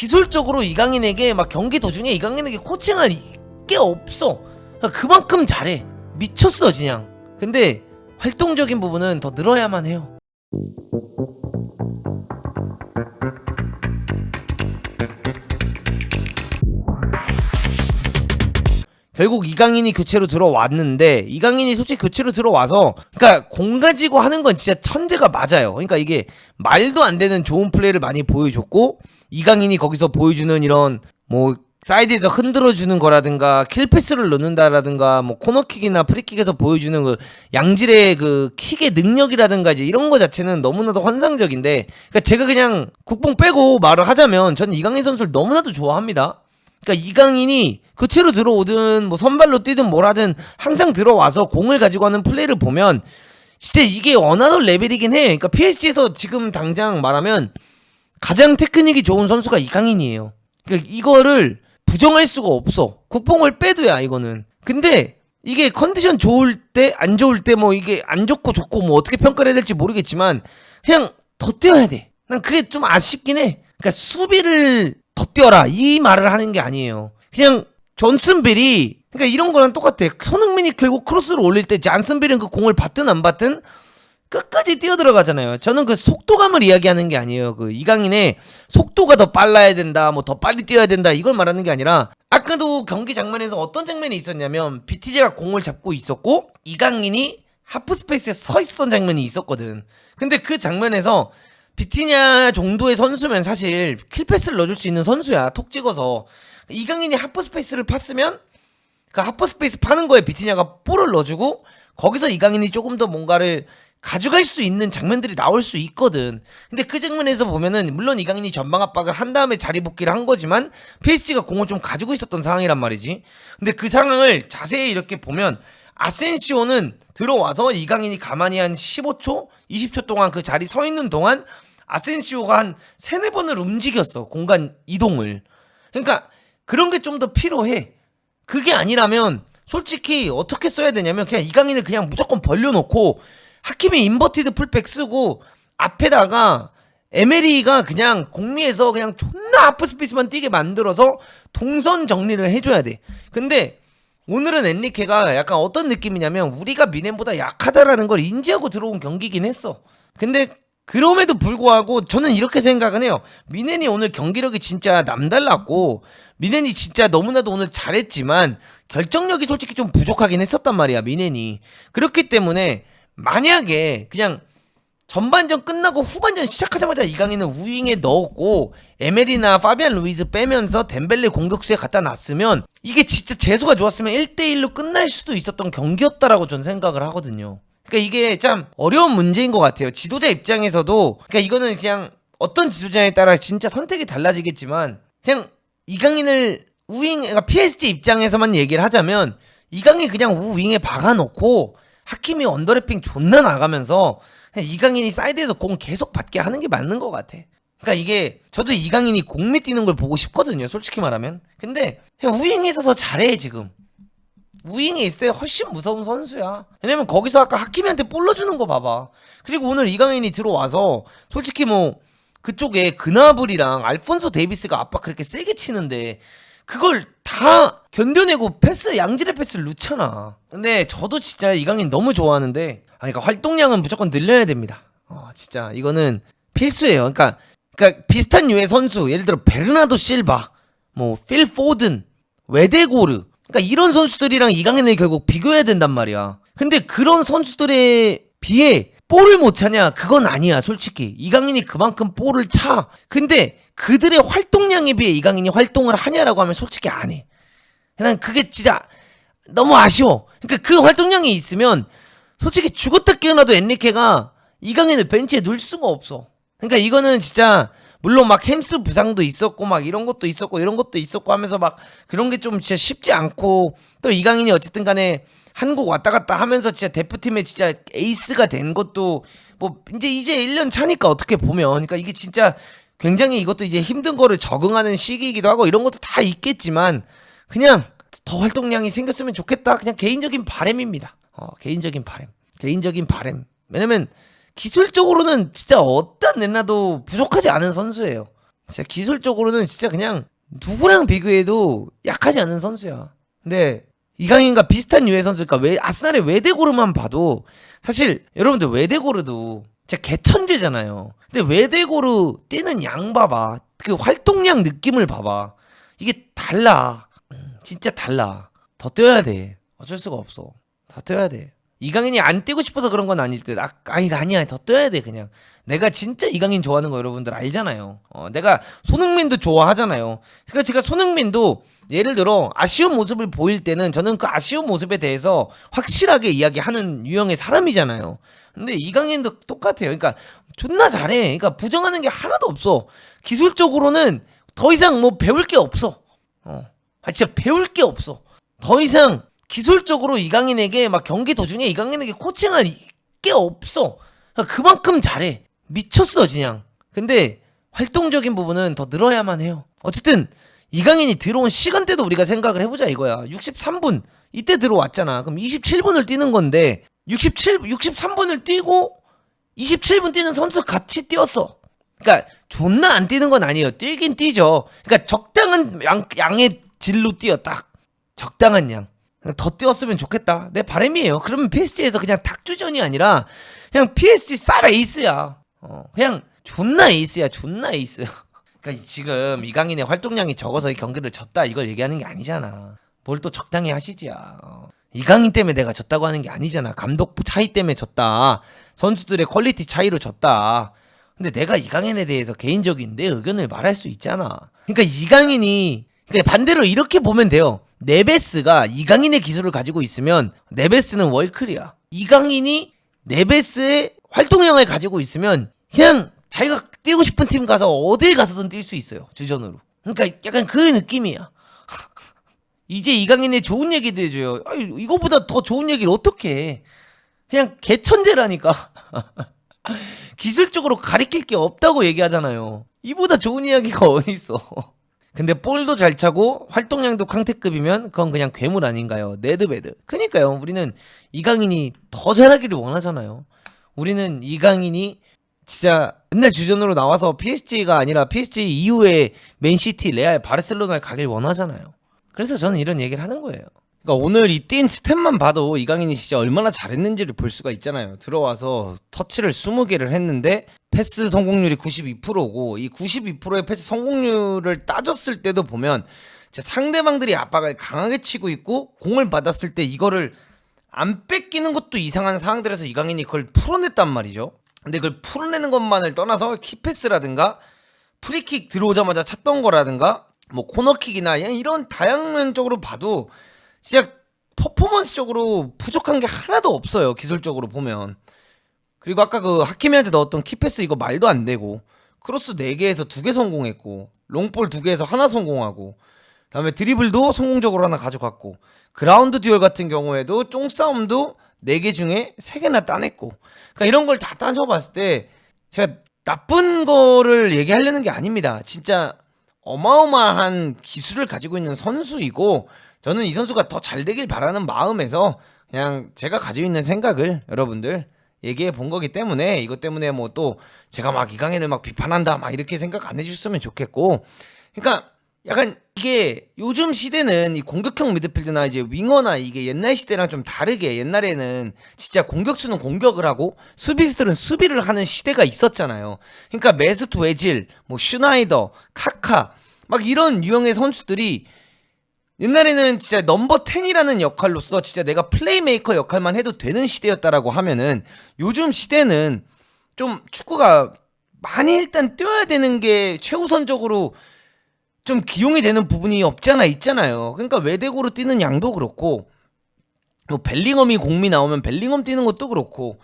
기술적으로 이강인에게 막 경기 도중에 이강인에게 코칭할 게 없어. 그만큼 잘해. 미쳤어 그냥. 근데 활동적인 부분은 더 늘어야만 해요. 결국 이강인이 교체로 들어왔는데, 이강인이 솔직히 교체로 들어와서 그러니까 공 가지고 하는 건 진짜 천재가 맞아요. 그러니까 이게 말도 안 되는 좋은 플레이를 많이 보여줬고, 이강인이 거기서 보여주는 이런 뭐 사이드에서 흔들어주는 거라든가 킬패스를 넣는다라든가 뭐 코너킥이나 프리킥에서 보여주는 그 양질의 그 킥의 능력이라든가 이제 이런 거 자체는 너무나도 환상적인데, 그러니까 제가 그냥 국뽕 빼고 말을 하자면 저는 이강인 선수를 너무나도 좋아합니다. 그러니까 이강인이 교체로 들어오든 뭐 선발로 뛰든 뭘 하든 항상 들어와서 공을 가지고 하는 플레이를 보면 진짜 이게 어나더 레벨이긴 해. 그러니까 PSG에서 지금 당장 말하면 가장 테크닉이 좋은 선수가 이강인이에요. 그러니까 이거를 부정할 수가 없어. 국뽕을 빼도야 이거는. 근데 이게 컨디션 좋을 때 안 좋을 때 뭐 이게 안 좋고 좋고 뭐 어떻게 평가를 해야 될지 모르겠지만 그냥 더 뛰어야 돼. 난 그게 좀 아쉽긴 해. 그러니까 수비를 더 뛰어라 이 말을 하는 게 아니에요. 그냥 존슨벨이 그러니까 이런 거랑 똑같아. 손흥민이 결국 크로스를 올릴 때 존슨벨은 그 공을 받든 안 받든 끝까지 뛰어 들어가잖아요. 저는 그 속도감을 이야기하는 게 아니에요. 그 이강인의 속도가 더 빨라야 된다, 뭐 더 빨리 뛰어야 된다 이걸 말하는 게 아니라, 아까도 경기 장면에서 어떤 장면이 있었냐면 BTJ가 공을 잡고 있었고 이강인이 하프 스페이스에 서 있었던 장면이 있었거든. 근데 그 장면에서 비티냐 정도의 선수면 사실 킬패스를 넣어줄 수 있는 선수야. 톡 찍어서. 이강인이 하프스페이스를 팠으면 그 하프스페이스 파는 거에 비티냐가 볼을 넣어주고 거기서 이강인이 조금 더 뭔가를 가져갈 수 있는 장면들이 나올 수 있거든. 근데 그 장면에서 보면은 물론 이강인이 전방 압박을 한 다음에 자리 복귀를 한 거지만 PSG가 공을 좀 가지고 있었던 상황이란 말이지. 근데 그 상황을 자세히 이렇게 보면 아센시오는 들어와서 이강인이 가만히 한 15초, 20초 동안 그 자리 서 있는 동안 아센시오가 한 3-4번을 움직였어. 공간 이동을. 그러니까 그런 게 좀 더 필요해. 그게 아니라면 솔직히 어떻게 써야 되냐면 그냥 이강인을 그냥 무조건 벌려놓고 하키미 인버티드 풀백 쓰고 앞에다가 에메리가 그냥 공미에서 그냥 존나 하프 스페이스만 뛰게 만들어서 동선 정리를 해줘야 돼. 근데 오늘은 엔리케가 약간 어떤 느낌이냐면 우리가 미넨보다 약하다라는 걸 인지하고 들어온 경기긴 했어. 근데 그럼에도 불구하고 저는 이렇게 생각은 해요. 미넨이 오늘 경기력이 진짜 남달랐고 미넨이 진짜 너무나도 오늘 잘했지만 결정력이 솔직히 좀 부족하긴 했었단 말이야 미넨이. 그렇기 때문에 만약에 그냥 전반전 끝나고 후반전 시작하자마자 이강인은 우윙에 넣었고 에메리나 파비안 루이즈 빼면서 덴벨레 공격수에 갖다 놨으면 이게 진짜 재수가 좋았으면 1대1로 끝날 수도 있었던 경기였다라고 전 생각을 하거든요. 그러니까 이게 참 어려운 문제인 것 같아요. 지도자 입장에서도. 그러니까 이거는 그냥 어떤 지도자에 따라 진짜 선택이 달라지겠지만 그냥 이강인을 우윙, 그러니까 PSG 입장에서만 얘기를 하자면 이강인 그냥 우윙에 박아놓고 하키미 언더래핑 존나 나가면서 그냥 이강인이 사이드에서 공 계속 받게 하는 게 맞는 것 같아. 그러니까 이게 저도 이강인이 공미 뛰는 걸 보고 싶거든요. 솔직히 말하면. 근데 그냥 우윙에서 더 잘해 지금. 우윙에 있을 때 훨씬 무서운 선수야. 왜냐면 거기서 아까 하키미한테 볼 넣어주는 거 봐봐. 그리고 오늘 이강인이 들어와서 솔직히 뭐 그쪽에 그나블이랑 알폰소 데이비스가 압박 그렇게 세게 치는데 그걸 다 견뎌내고 패스, 양질의 패스를 넣잖아. 근데 저도 진짜 이강인 너무 좋아하는데 그러니까 활동량은 무조건 늘려야 됩니다. 진짜 이거는 필수예요. 그러니까 비슷한 유의 선수, 예를 들어 베르나도 실바, 뭐 필 포든, 웨데고르, 그러니까 이런 선수들이랑 이강인을 결국 비교해야 된단 말이야. 근데 그런 선수들에 비해 볼을 못 차냐? 그건 아니야 솔직히. 이강인이 그만큼 볼을 차. 근데 그들의 활동량에 비해 이강인이 활동을 하냐라고 하면 솔직히 안 해. 난 그게 진짜 너무 아쉬워. 그러니까 그 활동량이 있으면 솔직히 죽었다 깨어나도 엔리케가 이강인을 벤치에 넣을 수가 없어. 그러니까 이거는 진짜 물론 막 햄스 부상도 있었고 막 이런 것도 있었고 이런 것도 있었고 하면서 막 그런 게 좀 진짜 쉽지 않고 또 이강인이 어쨌든 간에 한국 왔다 갔다 하면서 진짜 대표팀에 진짜 에이스가 된 것도 뭐 이제 1년 차니까 어떻게 보면 그러니까 이게 진짜 굉장히 이것도 이제 힘든 거를 적응하는 시기이기도 하고 이런 것도 다 있겠지만 그냥 더 활동량이 생겼으면 좋겠다. 그냥 개인적인 바람입니다. 개인적인 바람. 왜냐면 기술적으로는 진짜 어떤 넷나도 부족하지 않은 선수예요. 진짜 기술적으로는 진짜 그냥 누구랑 비교해도 약하지 않은 선수야. 근데 이강인과 비슷한 유의 선수니까 왜 아스날의 외대고르만 봐도 사실 여러분들 외대고르도 진짜 개천재잖아요. 근데 외대고르 뛰는 양 봐봐. 그 활동량 느낌을 봐봐. 이게 달라. 진짜 달라. 더 뛰어야 돼. 어쩔 수가 없어. 더 뛰어야 돼. 이강인이 안 뛰고 싶어서 그런 건 아닐 듯. 아니야. 더 뛰어야 돼 그냥. 내가 진짜 이강인 좋아하는 거 여러분들 알잖아요. 내가 손흥민도 좋아하잖아요. 그러니까 제가 손흥민도 예를 들어 아쉬운 모습을 보일 때는 저는 그 아쉬운 모습에 대해서 확실하게 이야기하는 유형의 사람이잖아요. 근데 이강인도 똑같아요. 그러니까 존나 잘해. 그러니까 부정하는 게 하나도 없어. 기술적으로는 더 이상 뭐 배울 게 없어. 진짜 배울 게 없어. 더 이상 기술적으로 이강인에게 막 경기 도중에 이강인에게 코칭할 게 없어. 그만큼 잘해. 미쳤어 그냥. 근데 활동적인 부분은 더 늘어야만 해요. 어쨌든 이강인이 들어온 시간대도 우리가 생각을 해보자 이거야. 63분 이때 들어왔잖아. 그럼 27분을 뛰는 건데 63분을 뛰고 27분 뛰는 선수 같이 뛰었어. 그러니까 존나 안 뛰는 건 아니에요. 뛰긴 뛰죠. 그러니까 적당한 양의 질로 뛰어. 딱 적당한 양. 더 뛰었으면 좋겠다. 내 바람이에요. 그러면 PSG에서 그냥 탁주전이 아니라 그냥 PSG 쌉 에이스야. 그냥 존나 에이스야. 존나 에이스. 그러니까 지금 이강인의 활동량이 적어서 이 경기를 졌다 이걸 얘기하는 게 아니잖아. 뭘 또 적당히 하시지야. 이강인 때문에 내가 졌다고 하는 게 아니잖아. 감독 차이 때문에 졌다. 선수들의 퀄리티 차이로 졌다. 근데 내가 이강인에 대해서 개인적인 내 의견을 말할 수 있잖아. 그러니까 이강인이 그러니까 반대로 이렇게 보면 돼요. 네베스가 이강인의 기술을 가지고 있으면 네베스는 월클이야. 이강인이 네베스의 활동량을 가지고 있으면 그냥 자기가 뛰고 싶은 팀 가서 어딜 가서든 뛸 수 있어요. 주전으로. 그러니까 약간 그 느낌이야. 이제 이강인의 좋은 얘기도 해줘요. 이거보다 더 좋은 얘기를 어떻게 해. 그냥 개천재라니까. 기술적으로 가리킬 게 없다고 얘기하잖아요. 이보다 좋은 이야기가 어딨어. 근데 볼도 잘 차고 활동량도 캉테급이면 그건 그냥 괴물 아닌가요? 네드베드. 그니까요. 우리는 이강인이 더 잘하기를 원하잖아요. 우리는 이강인이 진짜 맨날 주전으로 나와서 PSG가 아니라 PSG 이후에 맨시티, 레알, 바르셀로나에 가길 원하잖아요. 그래서 저는 이런 얘기를 하는 거예요. 그러니까 오늘 이 뛴 스탯만 봐도 이강인이 진짜 얼마나 잘했는지를 볼 수가 있잖아요. 들어와서 터치를 20개를 했는데 패스 성공률이 92%고 이 92%의 패스 성공률을 따졌을 때도 보면 상대방들이 압박을 강하게 치고 있고 공을 받았을 때 이거를 안 뺏기는 것도 이상한 상황들에서 이강인이 그걸 풀어냈단 말이죠. 근데 그걸 풀어내는 것만을 떠나서 키패스라든가 프리킥 들어오자마자 찼던 거라든가 뭐 코너킥이나 이런 다양면적으로 봐도 진짜 퍼포먼스적으로 부족한 게 하나도 없어요. 기술적으로 보면. 그리고 아까 그 하키미한테 넣었던 키패스 이거 말도 안 되고 크로스 4개에서 2개 성공했고 롱볼 2개에서 하나 성공하고 그다음에 드리블도 성공적으로 하나 가져갔고 그라운드 듀얼 같은 경우에도 쫑싸움도 4개 중에 3개나 따냈고 그러니까 이런 걸 다 따져봤을 때 제가 나쁜 거를 얘기하려는 게 아닙니다. 진짜 어마어마한 기술을 가지고 있는 선수이고 저는 이 선수가 더 잘 되길 바라는 마음에서 그냥 제가 가지고 있는 생각을 여러분들 얘기해 본 거기 때문에 이것 때문에 뭐 또 제가 막 이강인을 막 비판한다 막 이렇게 생각 안 해주셨으면 좋겠고 그러니까 약간 이게 요즘 시대는 이 공격형 미드필드나 이제 윙어나 이게 옛날 시대랑 좀 다르게 옛날에는 진짜 공격수는 공격을 하고 수비수들은 수비를 하는 시대가 있었잖아요. 그러니까 메스트 웨질, 뭐 슈나이더, 카카 막 이런 유형의 선수들이 옛날에는 진짜 넘버 10이라는 역할로서 진짜 내가 플레이메이커 역할만 해도 되는 시대였다라고 하면은 요즘 시대는 좀 축구가 많이 일단 뛰어야 되는 게 최우선적으로 좀 기용이 되는 부분이 없지 않아 있잖아요. 그러니까 외대고로 뛰는 양도 그렇고 뭐 벨링엄이 공미 나오면 벨링엄 뛰는 것도 그렇고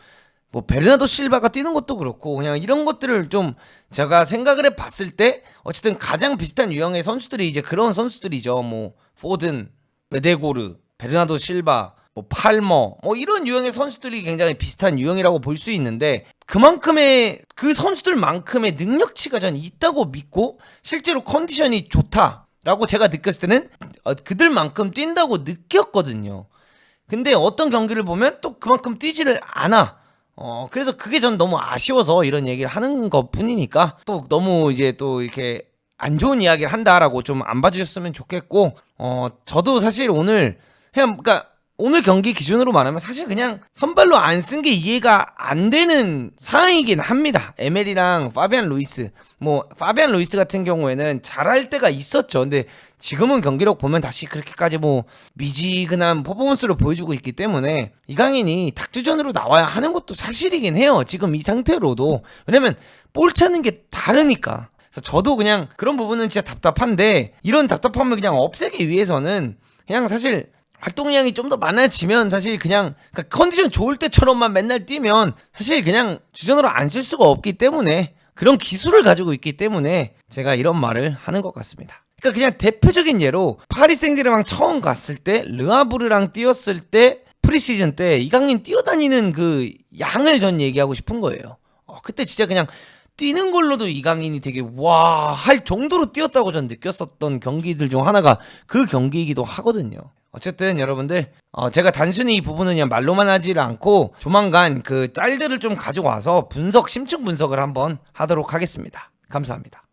뭐 베르나도 실바가 뛰는 것도 그렇고 그냥 이런 것들을 좀 제가 생각을 해봤을 때 어쨌든 가장 비슷한 유형의 선수들이 이제 그런 선수들이죠. 뭐 포든, 외대고르, 베르나도 실바, 뭐 팔머 뭐 이런 유형의 선수들이 굉장히 비슷한 유형이라고 볼 수 있는데 그만큼의 그 선수들만큼의 능력치가 전 있다고 믿고 실제로 컨디션이 좋다라고 제가 느꼈을 때는 그들만큼 뛴다고 느꼈거든요. 근데 어떤 경기를 보면 또 그만큼 뛰지를 않아. 그래서 그게 전 너무 아쉬워서 이런 얘기를 하는 것 뿐이니까 또 너무 이제 또 이렇게 안 좋은 이야기를 한다라고 좀 안 봐주셨으면 좋겠고, 저도 사실 오늘 그냥 그러니까 오늘 경기 기준으로 말하면 사실 그냥 선발로 안 쓴 게 이해가 안 되는 상황이긴 합니다. 에멜이랑 파비안 루이스, 뭐 파비안 루이스 같은 경우에는 잘할 때가 있었죠. 근데 지금은 경기력 보면 다시 그렇게까지 뭐 미지근한 퍼포먼스를 보여주고 있기 때문에 이강인이 닥주전으로 나와야 하는 것도 사실이긴 해요. 지금 이 상태로도. 왜냐면 볼 차는 게 다르니까. 그래서 저도 그냥 그런 부분은 진짜 답답한데, 이런 답답함을 그냥 없애기 위해서는 그냥 사실 활동량이 좀 더 많아지면 사실 그냥 그러니까 컨디션 좋을 때처럼만 맨날 뛰면 사실 그냥 주전으로 안 쓸 수가 없기 때문에, 그런 기술을 가지고 있기 때문에 제가 이런 말을 하는 것 같습니다. 그러니까 그냥 대표적인 예로 파리 생제르맹 처음 갔을 때 르하브르랑 뛰었을 때 프리시즌 때 이강인 뛰어다니는 그 양을 전 얘기하고 싶은 거예요. 그때 진짜 그냥 뛰는 걸로도 이강인이 되게 와 할 정도로 뛰었다고 전 느꼈었던 경기들 중 하나가 그 경기이기도 하거든요. 어쨌든 여러분들, 제가 단순히 이 부분은 그냥 말로만 하지를 않고 조만간 그 짤들을 좀 가지고 와서 심층 분석을 한번 하도록 하겠습니다. 감사합니다.